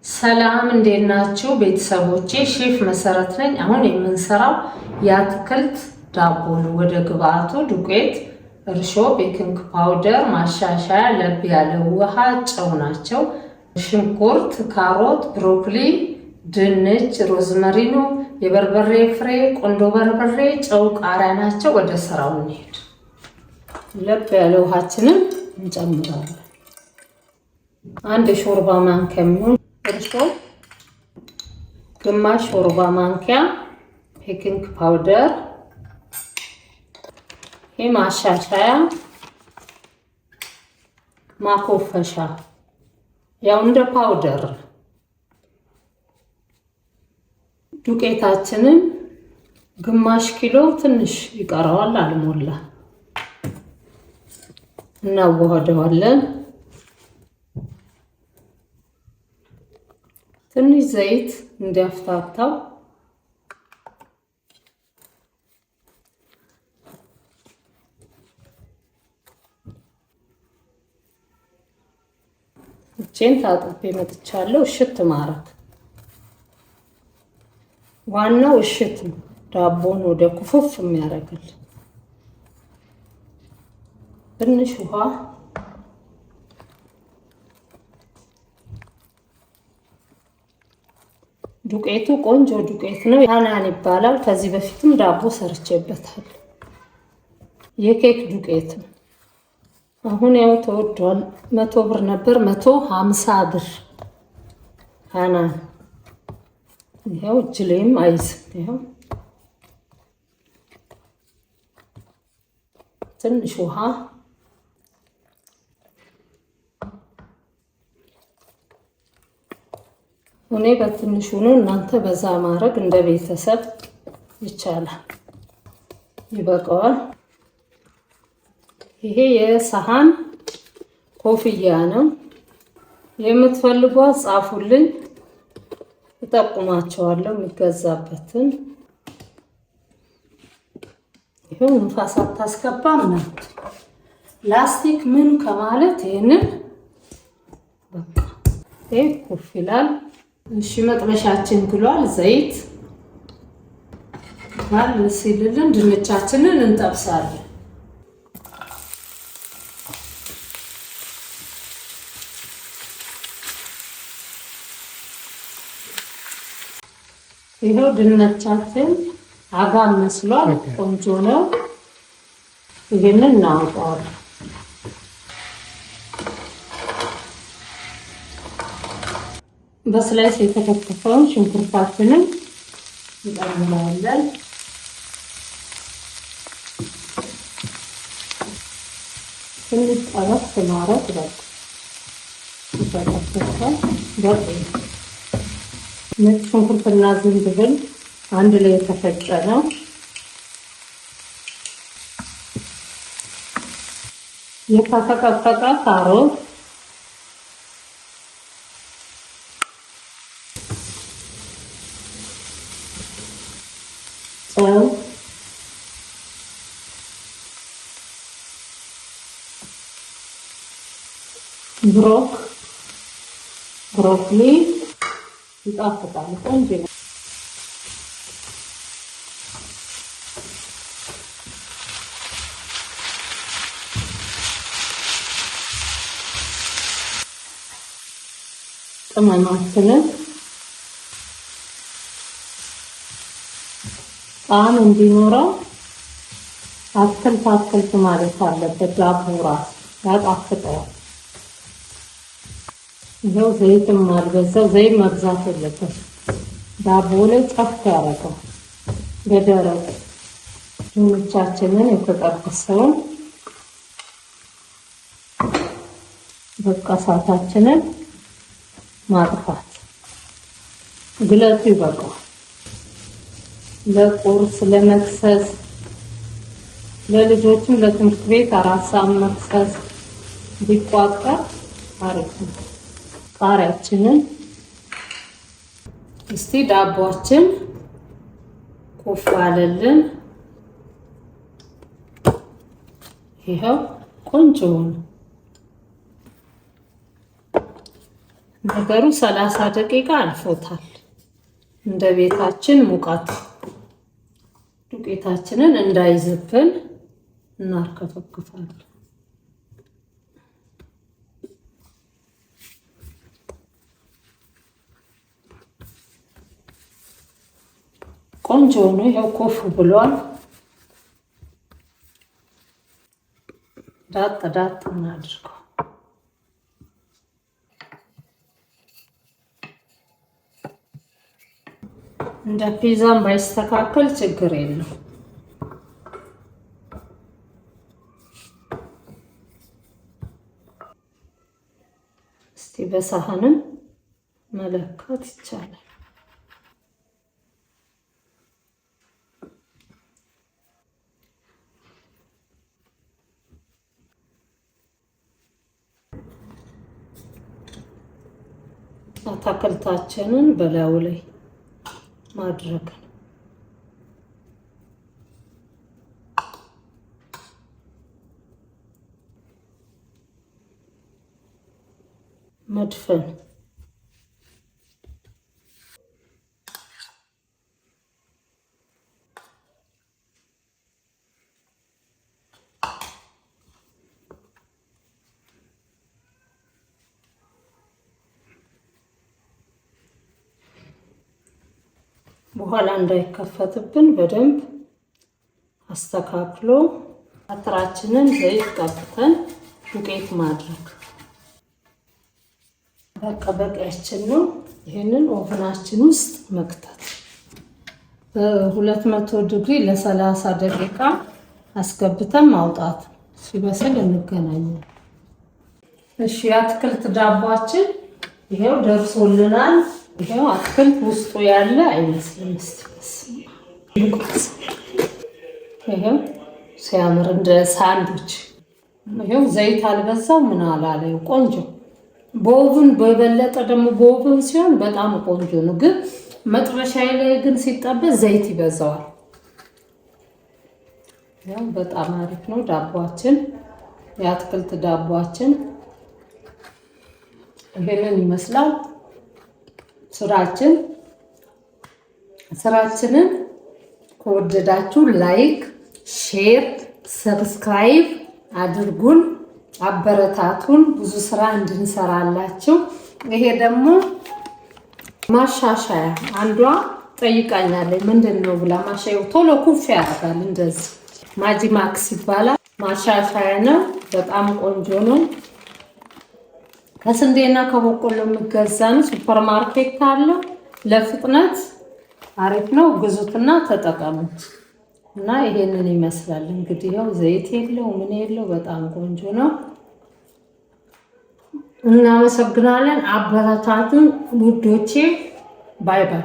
ሰላም እንዴት ናችሁ ቤተሰቦቼ? ሼፍ መሰረት ነኝ። አሁን የምንሰራው የአትክልት ዳቦ ነው። ወደ ግብአቱ ዱቄት፣ እርሾ፣ ቤኪንግ ፓውደር፣ ማሻሻያ፣ ለብ ያለ ውሃ፣ ጨው ናቸው። ሽንኩርት፣ ካሮት፣ ብሮኮሊ፣ ድንች፣ ሮዝመሪኖ፣ የበርበሬ ፍሬ፣ ቆንዶ በርበሬ፣ ጨው፣ ቃሪያ ናቸው። ወደ ስራው እንሄድ። ለብ ያለ ውሃችንን እንጨምራለን። አንድ የሾርባ ማንኪያ የሚሆን እርሾ፣ ግማሽ ሾርባ ማንኪያ ቤኪንግ ፓውደር፣ ይሄ ማሻሻያ ማኮፈሻ ያው እንደ ፓውደር። ዱቄታችንን ግማሽ ኪሎ ትንሽ ይቀረዋል፣ አልሞላ። እናዋህደዋለን። ትንሽ ዘይት እንዲያፍታታው እጄን ታጥቤ መጥቻለሁ። እሽት ማረግ ዋናው እሽት ነው፣ ዳቦን ወደ ኩፍፍ የሚያደርግል። ትንሽ ውሃ ዱቄቱ ቆንጆ ዱቄት ነው። ሃናን ይባላል። ከዚህ በፊትም ዳቦ ሰርቼበታል። የኬክ ዱቄት ነው። አሁን ያው ተወዷል። 100 ብር ነበር፣ 150 ብር ሃናን። ይሄው እጅ ላይም አይዝም። ይሄው ትንሽ ውሃ እኔ በትንሹ ነው፣ እናንተ በዛ ማድረግ እንደ ቤተሰብ ይቻላል። ይበቃዋል። ይሄ የሰሃን ኮፍያ ነው። የምትፈልጓት ጻፉልኝ፣ እጠቁማቸዋለሁ የሚገዛበትን። ይሄው ንፋስ አታስገባም ነው ላስቲክ ምን ከማለት ይሄንን በቃ ይሄ ኩፍ ይላል። እሺ መጥበሻችን ግሏል። ዘይት ባል ሲልልን ድንቻችንን እንጠብሳለን። ይሄው ድንቻችን አጋም መስሏል። ቆንጆ ነው። ይሄንን እናውጣዋለን። በስላይስ የተከተፈውን ሽንኩርታችንን እንጨምራለን። ትንሽ ጠበስ ማረግ በቃ ይተከተፋል። በቃ ነጭ ሽንኩርትና ዝንጅብል አንድ ላይ የተፈጨ ነው። የተቀቀለ ካሮት፣ ጨው፣ ብሮኮሊ ይጣፍጣል። ቆንጆ ነው። ቅመማችንን ጣዕም እንዲኖረው አትክልት ማለት አለበት። ዳቦ ራሱ ያጣፍጠዋል። ይኸው ዘይትም አልበዛው። ዘይት መብዛት የለበትም። ዳቦ ላይ ጨፍ ያደርገው። በደረቅ ድንቻችንን የተጠበሰውን በቃ እሳታችንን ማጥፋት። ግለቱ ይበቃል። ለቁርስ፣ ለመክሰስ፣ ለልጆችም ለትምህርት ቤት 4 ሰዓት መክሰስ ቢቋጠር አሪፍ ነው። ቃሪያችንን እስቲ ዳቦአችን ኮፍ አለልን። ይሄው ቆንጆ ነው። ነገሩ 30 ደቂቃ አልፎታል። እንደ ቤታችን ሙቀት ዱቄታችንን እንዳይዝብን እናርከፈክፋለን። ቆንጆ ነው። ይሄው ኮፍ ብሏል። ዳጥ ዳጥ እናድርገው። እንደ ፒዛም ባይስተካከል ችግር የለው። እስቲ በሳህንም መለካት ይቻላል። አትክልታችንን በላዩ ላይ ማድረግ ነው። መድፈን በኋላ እንዳይከፈትብን በደንብ አስተካክሎ አጥራችንን ዘይት ቀብተን ዱቄት ማድረግ በቃ በቂያችን ነው። ይሄንን ኦቨናችን ውስጥ መክተት በ200 ዲግሪ ለ30 ደቂቃ አስገብተን ማውጣት። ሲበስል እንገናኛለን። እሺ የአትክልት ዳቦአችን ይሄው ደርሶልናል። ይሄው አትክልት ውስጡ ያለ አይመስልም። ይሄው ሲያምር እንደ ሳንዱች። ይሄው ዘይት አልበዛው ምን አላለው። ቆንጆ በኦቭን በበለጠ ደግሞ በኦቭን ሲሆን በጣም ቆንጆ ነው። ግን መጥበሻ ላይ ግን ሲጠበስ ዘይት ይበዛዋል። ያው በጣም አሪፍ ነው ዳቦአችን። የአትክልት ዳቦአችን ይሄንን ይመስላል። ስራችንን ከወደዳችሁ ላይክ፣ ሼር፣ ሰብስክራይብ አድርጉን፣ አበረታቱን ብዙ ስራ እንድንሰራላችሁ። ይሄ ደግሞ ማሻሻያ አንዷ ጠይቃኛለች ምንድነው ብላ ማሻሻያው ቶሎ ኩፍ ያደርጋል። እንደዚህ ማጂማክስ ይባላል። ማሻሻያ ነው። በጣም ቆንጆ ነው። ከስንዴና ከበቆሎ የሚገዛ ነው። ሱፐርማርኬት አለ። ለፍጥነት አሪፍ ነው። ግዙትና ተጠቀሙት። እና ይሄንን ይመስላል እንግዲህ ያው ዘይት የለው ምን የለው በጣም ቆንጆ ነው። እናመሰግናለን። አበረታቱን ውዶቼ። ባይ ባይ።